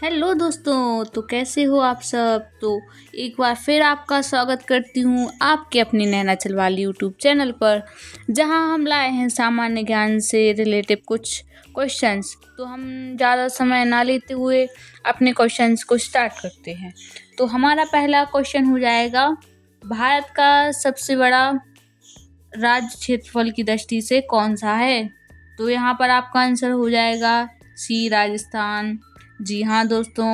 Hello दोस्तों, तो कैसे हो आप सब। तो एक बार फिर आपका स्वागत करती हूँ आपके अपनी नैना चलवाली यूट्यूब चैनल पर, जहाँ हम लाए हैं सामान्य ज्ञान से रिलेटेड कुछ क्वेश्चंस। तो हम ज़्यादा समय ना लेते हुए अपने क्वेश्चंस को स्टार्ट करते हैं। तो हमारा पहला क्वेश्चन हो जाएगा, भारत का सबसे बड़ा राज्य क्षेत्रफल की दृष्टि से कौन सा है। तो यहाँ पर आपका आंसर हो जाएगा सी, राजस्थान। जी हाँ दोस्तों,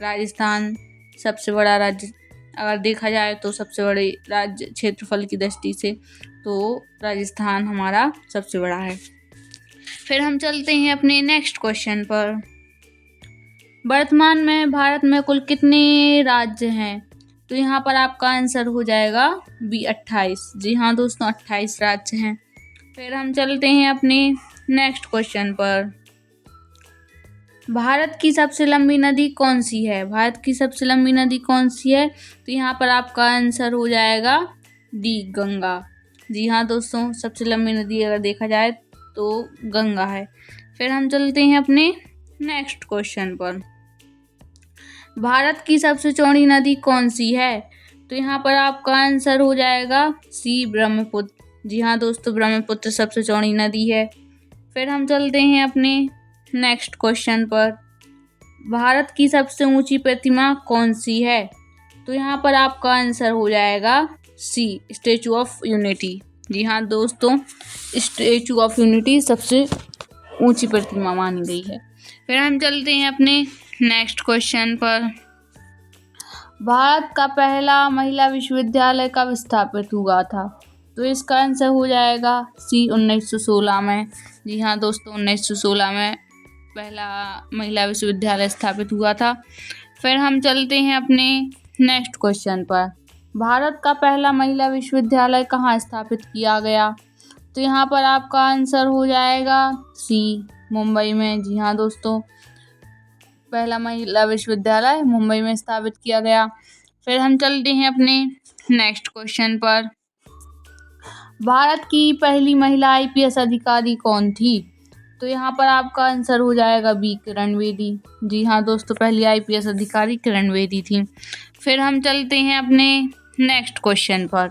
राजस्थान सबसे बड़ा राज्य अगर देखा जाए तो सबसे बड़े राज्य क्षेत्रफल की दृष्टि से तो राजस्थान हमारा सबसे बड़ा है। फिर हम चलते हैं अपने नेक्स्ट क्वेश्चन पर। वर्तमान में भारत में कुल कितने राज्य हैं। तो यहाँ पर आपका आंसर हो जाएगा बी, 28। जी हाँ दोस्तों, 28 राज्य हैं। फिर हम चलते हैं अपने नेक्स्ट क्वेश्चन पर। भारत की सबसे लंबी नदी कौन सी है। भारत की सबसे लंबी नदी कौन सी है। तो यहाँ पर आपका आंसर हो जाएगा डी, गंगा। जी हाँ दोस्तों, सबसे लंबी नदी अगर देखा जाए तो गंगा है। फिर हम चलते हैं अपने नेक्स्ट क्वेश्चन पर। भारत की सबसे चौड़ी नदी कौन सी है। तो यहाँ पर आपका आंसर हो जाएगा सी, ब्रह्मपुत्र। जी हाँ दोस्तों, ब्रह्मपुत्र सबसे चौड़ी नदी है। फिर हम चलते हैं अपने नेक्स्ट क्वेश्चन पर। भारत की सबसे ऊंची प्रतिमा कौन सी है। तो यहाँ पर आपका आंसर हो जाएगा सी, स्टैचू ऑफ यूनिटी। जी हाँ दोस्तों, स्टैचू ऑफ यूनिटी सबसे ऊंची प्रतिमा मानी गई है। फिर हम चलते हैं अपने नेक्स्ट क्वेश्चन पर। भारत का पहला महिला विश्वविद्यालय कब स्थापित हुआ था। तो इसका आंसर हो जाएगा सी, 1916 में। जी हाँ दोस्तों, 1916 में पहला महिला विश्वविद्यालय स्थापित हुआ था। फिर हम चलते हैं अपने नेक्स्ट क्वेश्चन पर। भारत का पहला महिला विश्वविद्यालय कहाँ स्थापित किया गया। तो यहाँ पर आपका आंसर हो जाएगा सी, मुंबई में। जी हाँ दोस्तों, पहला महिला विश्वविद्यालय मुंबई में स्थापित किया गया। फिर हम चलते हैं अपने नेक्स्ट क्वेश्चन पर। भारत की पहली महिला आईपीएस अधिकारी कौन थी। तो यहाँ पर आपका आंसर हो जाएगा बी, किरण बेदी। जी हाँ दोस्तों, पहली आईपीएस अधिकारी किरण बेदी थी। फिर हम चलते हैं अपने नेक्स्ट क्वेश्चन पर।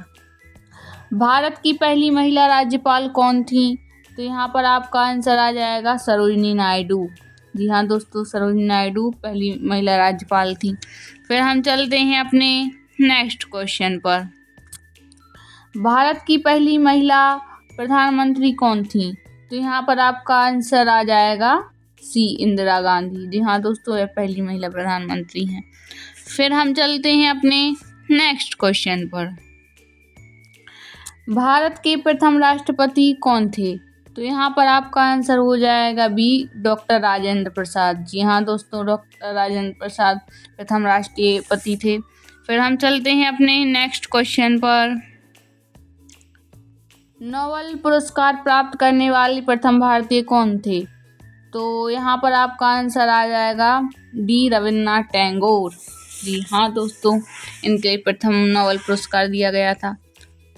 भारत की पहली महिला राज्यपाल कौन थी। तो यहाँ पर आपका आंसर आ जाएगा सरोजिनी नायडू। जी हाँ दोस्तों, सरोजिनी नायडू पहली महिला राज्यपाल थी। फिर हम चलते हैं अपने नेक्स्ट क्वेश्चन पर। भारत की पहली महिला प्रधानमंत्री कौन थी। तो यहाँ पर आपका आंसर आ जाएगा सी, इंदिरा गांधी। जी हाँ दोस्तों, यह पहली महिला प्रधानमंत्री हैं। फिर हम चलते हैं अपने नेक्स्ट क्वेश्चन पर। भारत के प्रथम राष्ट्रपति कौन थे। तो यहाँ पर आपका आंसर हो जाएगा बी, डॉक्टर राजेंद्र प्रसाद। जी हाँ दोस्तों, डॉक्टर राजेंद्र प्रसाद प्रथम राष्ट्रपति थे। फिर हम चलते हैं अपने नेक्स्ट क्वेश्चन पर। नोबेल पुरस्कार प्राप्त करने वाले प्रथम भारतीय कौन थे। तो यहाँ पर आपका आंसर आ जाएगा डी, रविन्द्रनाथ टैगोर। जी हाँ दोस्तों, इनके प्रथम नोबेल पुरस्कार दिया गया था।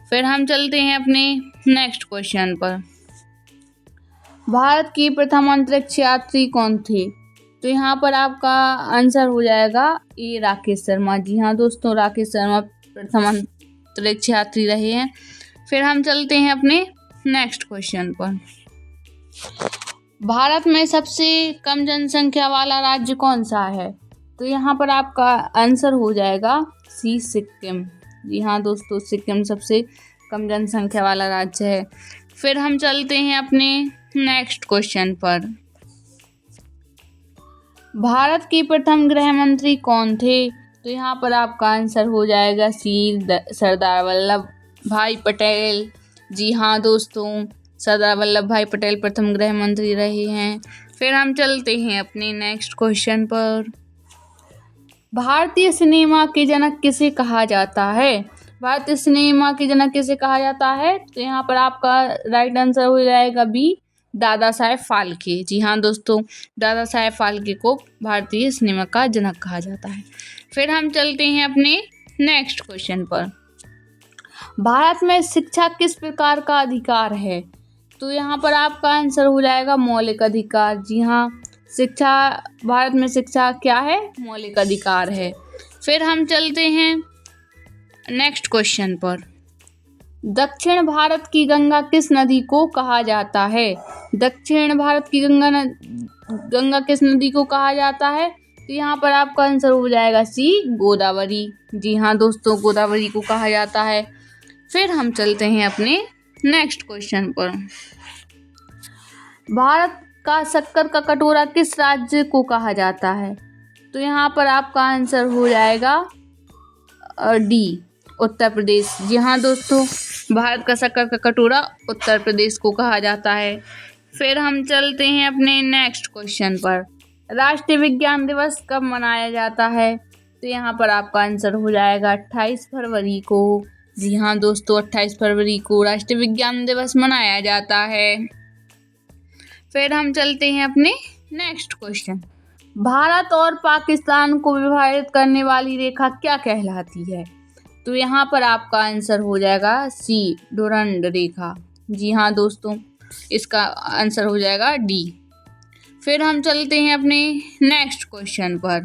फिर हम चलते हैं अपने नेक्स्ट क्वेश्चन पर। भारत की प्रथम अंतरिक्ष यात्री कौन थे। तो यहाँ पर आपका आंसर हो जाएगा ए, राकेश शर्मा। जी हाँ दोस्तों, राकेश शर्मा प्रथम अंतरिक्ष यात्री रहे हैं। फिर हम चलते हैं अपने नेक्स्ट क्वेश्चन पर। भारत में सबसे कम जनसंख्या वाला राज्य कौन सा है। तो यहाँ पर आपका आंसर हो जाएगा सी, सिक्किम। जी हाँ दोस्तों, सिक्किम सबसे कम जनसंख्या वाला राज्य है। फिर हम चलते हैं अपने नेक्स्ट क्वेश्चन पर। भारत के प्रथम गृह मंत्री कौन थे। तो यहाँ पर आपका आंसर हो जाएगा सी, सरदार वल्लभ भाई पटेल। जी हाँ दोस्तों, सरदार वल्लभ भाई पटेल प्रथम गृह मंत्री रहे हैं। फिर हम चलते हैं अपने नेक्स्ट क्वेश्चन पर। भारतीय सिनेमा के जनक किसे कहा जाता है। भारतीय सिनेमा के जनक किसे कहा जाता है। तो यहाँ पर आपका राइट आंसर हो जाएगा बी, दादा साहेब फाल्के। जी हाँ दोस्तों, दादा साहेब फाल्के को भारतीय सिनेमा का जनक कहा जाता है। फिर हम चलते हैं अपने नेक्स्ट क्वेश्चन पर। भारत में शिक्षा किस प्रकार का अधिकार है। तो यहाँ पर आपका आंसर हो जाएगा मौलिक अधिकार। जी हाँ, शिक्षा, भारत में शिक्षा क्या है? मौलिक अधिकार है। फिर हम चलते हैं नेक्स्ट क्वेश्चन पर। दक्षिण भारत की गंगा किस नदी को कहा जाता है? दक्षिण भारत की गंगा किस नदी को कहा जाता है? तो यहाँ पर आपका आंसर हो जाएगा सी, गोदावरी। जी हाँ दोस्तों, गोदावरी को कहा जाता है। फिर हम चलते हैं अपने नेक्स्ट क्वेश्चन पर। भारत का शक्कर का कटोरा किस राज्य को कहा जाता है? तो यहाँ पर आपका आंसर हो जाएगा डी, उत्तर प्रदेश। जी हाँ दोस्तों, भारत का शक्कर का कटोरा उत्तर प्रदेश को कहा जाता है। फिर हम चलते हैं अपने नेक्स्ट क्वेश्चन पर। राष्ट्रीय विज्ञान दिवस कब मनाया जाता है? तो यहाँ पर आपका आंसर हो जाएगा 28 फरवरी को। जी हाँ दोस्तों, 28 फरवरी को राष्ट्रीय विज्ञान दिवस मनाया जाता है। फिर हम चलते हैं अपने नेक्स्ट क्वेश्चन। भारत और पाकिस्तान को विभाजित करने वाली रेखा क्या कहलाती है? तो यहाँ पर आपका आंसर हो जाएगा सी, डुरंड रेखा। जी हाँ दोस्तों, इसका आंसर हो जाएगा डी। फिर हम चलते हैं अपने नेक्स्ट क्वेश्चन पर।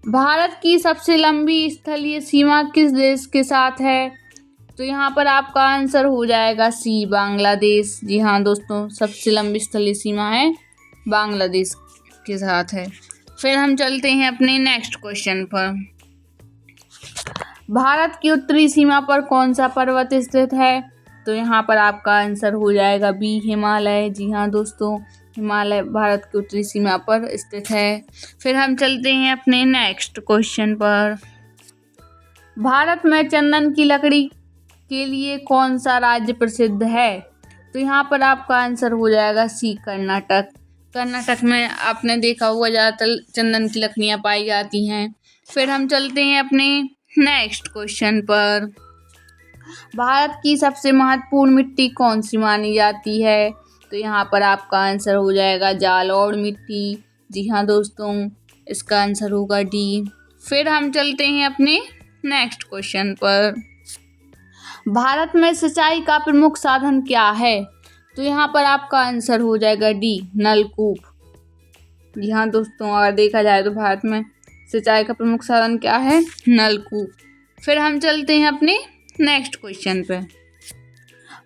भारत की सबसे लंबी स्थलीय सीमा किस देश के साथ है? तो यहाँ पर आपका आंसर हो जाएगा सी, बांग्लादेश। जी हाँ दोस्तों, सबसे लंबी स्थलीय सीमा है बांग्लादेश के साथ है। फिर हम चलते हैं अपने नेक्स्ट क्वेश्चन पर। भारत की उत्तरी सीमा पर कौन सा पर्वत स्थित है? तो यहाँ पर आपका आंसर हो जाएगा बी, हिमालय। जी हाँ दोस्तों, हिमालय भारत की उत्तरी सीमा पर स्थित है। फिर हम चलते हैं अपने नेक्स्ट क्वेश्चन पर। भारत में चंदन की लकड़ी के लिए कौन सा राज्य प्रसिद्ध है? तो यहाँ पर आपका आंसर हो जाएगा सी, कर्नाटक। कर्नाटक में आपने देखा होगा ज़्यादातर चंदन की लकड़ियाँ पाई जाती हैं। फिर हम चलते हैं अपने नेक्स्ट क्वेश्चन पर। भारत की सबसे महत्वपूर्ण मिट्टी कौन सी मानी जाती है? तो यहाँ पर आपका आंसर हो जाएगा जालौर मिट्टी। जी हाँ दोस्तों, इसका आंसर होगा डी। फिर हम चलते हैं अपने नेक्स्ट क्वेश्चन पर। भारत में सिंचाई का प्रमुख साधन क्या है? तो यहाँ पर आपका आंसर हो जाएगा डी, नलकूप। जी हाँ दोस्तों, अगर देखा जाए तो भारत में सिंचाई का प्रमुख साधन क्या है? नलकूप। फिर हम चलते हैं अपने नेक्स्ट क्वेश्चन पे।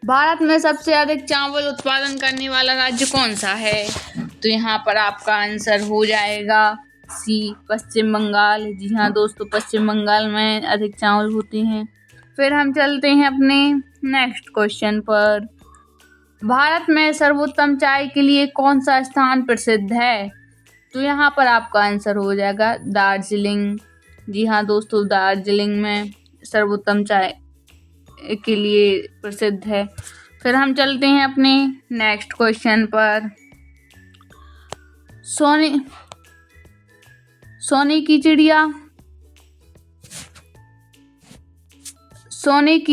भारत में सबसे अधिक चावल उत्पादन करने वाला राज्य कौन सा है? तो यहाँ पर आपका आंसर हो जाएगा सी, पश्चिम बंगाल। जी हाँ दोस्तों, पश्चिम बंगाल में अधिक चावल होते हैं। फिर हम चलते हैं अपने नेक्स्ट क्वेश्चन पर। भारत में सर्वोत्तम चाय के लिए कौन सा स्थान प्रसिद्ध है? तो यहाँ पर आपका आंसर हो जाएगा दार्जिलिंग। जी हाँ दोस्तों, दार्जिलिंग में सर्वोत्तम चाय के लिए प्रसिद्ध है। फिर हम चलते हैं अपने नेक्स्ट क्वेश्चन पर। सोने की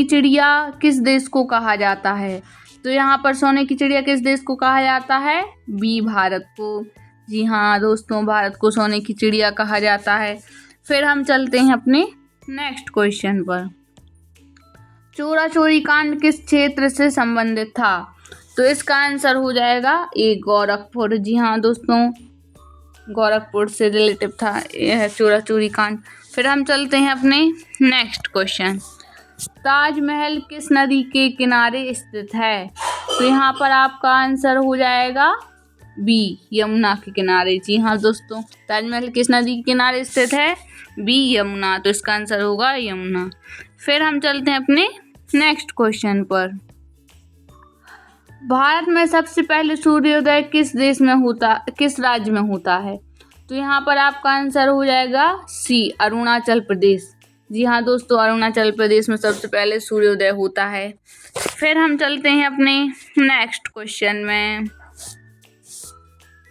चिड़िया किस देश को कहा जाता है? तो यहाँ पर सोने की चिड़िया किस देश को कहा जाता है? बी, भारत को। जी हाँ दोस्तों, भारत को सोने की चिड़िया कहा जाता है। फिर हम चलते हैं अपने नेक्स्ट क्वेश्चन पर। चोरा चोरी कांड किस क्षेत्र से संबंधित था? तो इसका आंसर हो जाएगा ए, गोरखपुर। जी हाँ दोस्तों, गोरखपुर से रिलेटिव था यह चोरा चोरी कांड। फिर हम चलते हैं अपने नेक्स्ट क्वेश्चन। ताजमहल किस नदी के किनारे स्थित है? तो यहाँ पर आपका आंसर हो जाएगा बी, यमुना के किनारे। जी हाँ दोस्तों, ताजमहल किस नदी के किनारे स्थित है? बी, यमुना। तो इसका आंसर होगा यमुना। फिर हम चलते हैं अपने नेक्स्ट क्वेश्चन पर। भारत में सबसे पहले सूर्योदय किस राज्य में होता है? तो यहाँ पर आपका आंसर हो जाएगा सी, अरुणाचल प्रदेश। जी हाँ दोस्तों, अरुणाचल प्रदेश में सबसे पहले सूर्योदय होता है। फिर हम चलते हैं अपने नेक्स्ट क्वेश्चन में।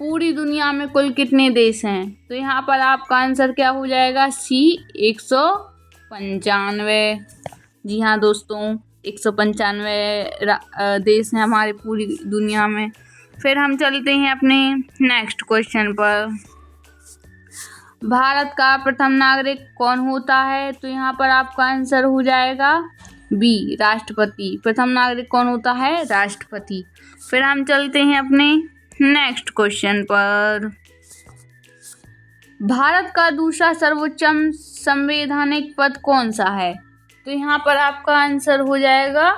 पूरी दुनिया में कुल कितने देश हैं? तो यहाँ पर आपका आंसर क्या हो जाएगा? सी, 195। जी हाँ दोस्तों, 195 देश हैं हमारे पूरी दुनिया में। फिर हम चलते हैं अपने नेक्स्ट क्वेश्चन पर। भारत का प्रथम नागरिक कौन होता है? तो यहाँ पर आपका आंसर हो जाएगा बी, राष्ट्रपति। प्रथम नागरिक कौन होता है? राष्ट्रपति। फिर हम चलते हैं अपने नेक्स्ट क्वेश्चन पर। भारत का दूसरा सर्वोच्चम संवैधानिक पद कौन सा है? तो यहाँ पर आपका आंसर हो जाएगा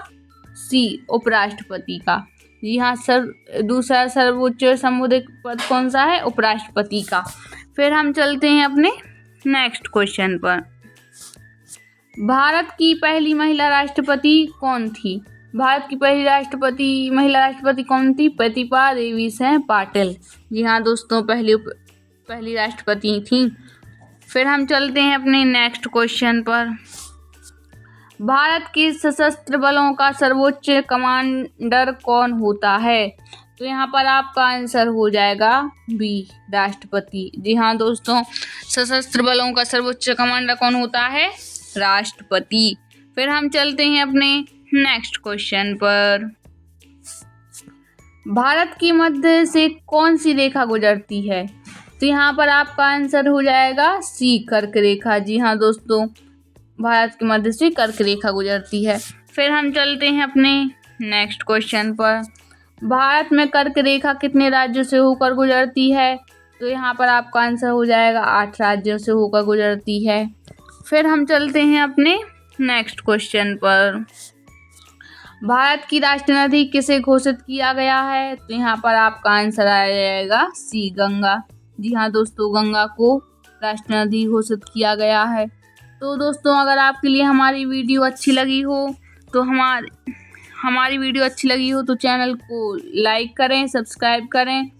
सी, उपराष्ट्रपति का। जी हाँ, दूसरा सर्वोच्च संवैधानिक पद कौन सा है? उपराष्ट्रपति का। फिर हम चलते हैं अपने नेक्स्ट क्वेश्चन पर। भारत की पहली महिला राष्ट्रपति कौन थी? भारत की पहली महिला राष्ट्रपति कौन थी? प्रतिभा देवी सिंह पाटिल। जी हाँ दोस्तों, पहली राष्ट्रपति थी। फिर हम चलते हैं अपने नेक्स्ट क्वेश्चन पर। भारत के सशस्त्र बलों का सर्वोच्च कमांडर कौन होता है? तो यहाँ पर आपका आंसर हो जाएगा बी, राष्ट्रपति। जी हाँ दोस्तों, सशस्त्र बलों का सर्वोच्च कमांडर कौन होता है? राष्ट्रपति। फिर हम चलते हैं अपने नेक्स्ट क्वेश्चन पर। भारत के मध्य से कौन सी रेखा गुजरती है? तो यहाँ पर आपका आंसर हो जाएगा सी, कर्क रेखा। जी हाँ दोस्तों, भारत के मध्य से कर्क रेखा गुजरती है। फिर हम चलते हैं अपने नेक्स्ट क्वेश्चन पर। भारत में कर्क रेखा कितने राज्यों से होकर गुजरती है? तो यहाँ पर आपका आंसर हो जाएगा 8 राज्यों से होकर गुजरती है। फिर हम चलते हैं अपने नेक्स्ट क्वेश्चन पर। भारत की राष्ट्रीय नदी किसे घोषित किया गया है? तो यहाँ पर आपका आंसर आ जाएगा सी, गंगा। जी हाँ दोस्तों, गंगा को राष्ट्रीय नदी घोषित किया गया है। तो दोस्तों, अगर आपके लिए हमारी वीडियो अच्छी लगी हो तो हमारी वीडियो अच्छी लगी हो तो चैनल को लाइक करें, सब्सक्राइब करें